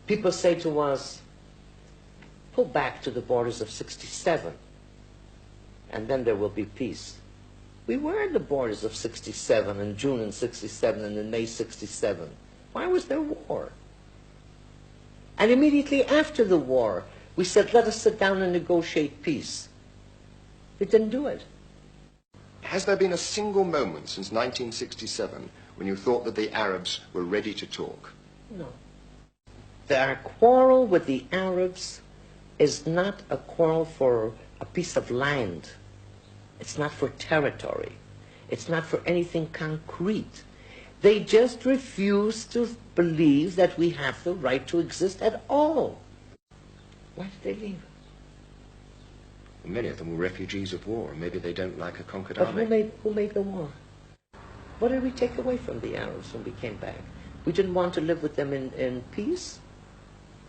People say to us, pull back to the borders of 67, and then there will be peace. We were in the borders of 67, in June in 67, and in May 67. Why was there war? And immediately after the war, we said, let us sit down and negotiate peace. They didn't do it. Has there been a single moment since 1967 when you thought that the Arabs were ready to talk? No. Our quarrel with the Arabs is not a quarrel for a piece of land. It's not for territory. It's not for anything concrete. They just refuse to believe that we have the right to exist at all. Why did they leave? Many of them were refugees of war. Maybe they don't like a conquered But army. who made the war? What did we take away from the Arabs when we came back? We didn't want to live with them in peace.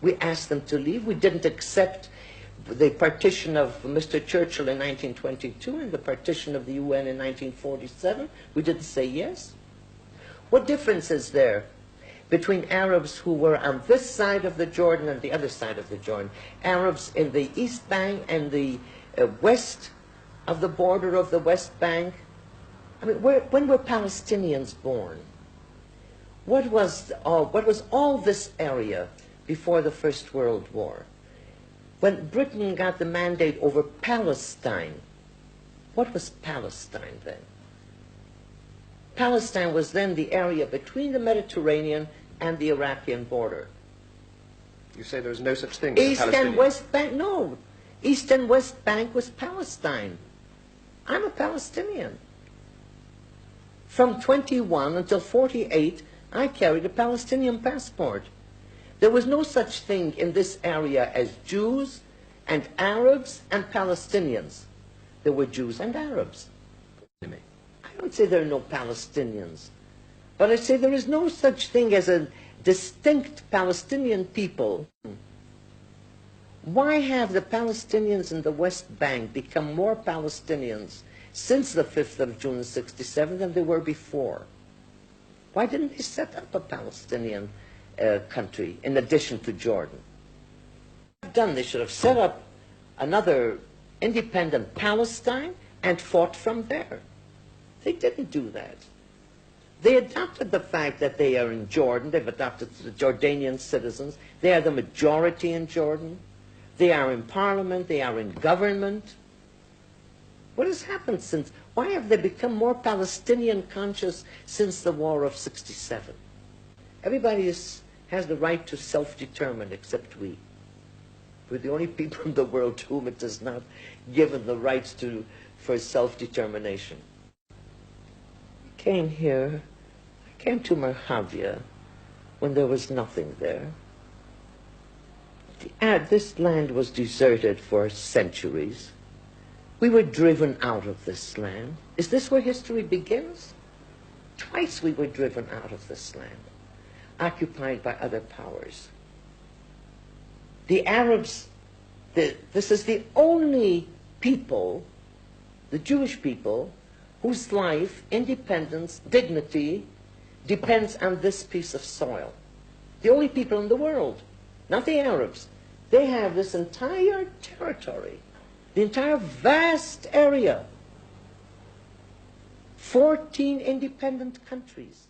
We asked them to leave. We didn't accept the partition of Mr. Churchill in 1922 and the partition of the UN in 1947. We didn't say yes. What difference is there between Arabs who were on this side of the Jordan and the other side of the Jordan? Arabs in the East Bank and the west of the border of the West Bank. I mean, when were Palestinians born? What was all this area before the First World War? When Britain got the mandate over Palestine, what was Palestine then? Palestine was then the area between the Mediterranean and the Iraqi border. You say there was no such thing as East and West Bank, no. East and West Bank was Palestine. I'm a Palestinian. From 21 until 48, I carried a Palestinian passport. There was no such thing in this area as Jews and Arabs and Palestinians. There were Jews and Arabs. I don't say there are no Palestinians, but I say there is no such thing as a distinct Palestinian people. Why have the Palestinians in the West Bank become more Palestinians since the 5th of June 67 than they were before? Why didn't they set up a Palestinian country in addition to Jordan? They should have set up another independent Palestine and fought from there. They didn't do that. They adopted the fact that they are in Jordan. They've adopted the Jordanian citizens. They are the majority in Jordan. They are in parliament. They are in government. What has happened since? Why have they become more Palestinian conscious since the War of 67? Everybody has the right to self-determine except we. We're the only people in the world to whom it is not given the rights for self-determination. I came here, I came to Merhavia when there was nothing there. This land was deserted for centuries. We were driven out of this land. Is this where history begins? Twice we were driven out of this land, occupied by other powers. The Arabs, this is the only people, the Jewish people, whose life, independence, dignity depends on this piece of soil. The only people in the world, not the Arabs. They have this entire territory, the entire vast area, 14 independent countries.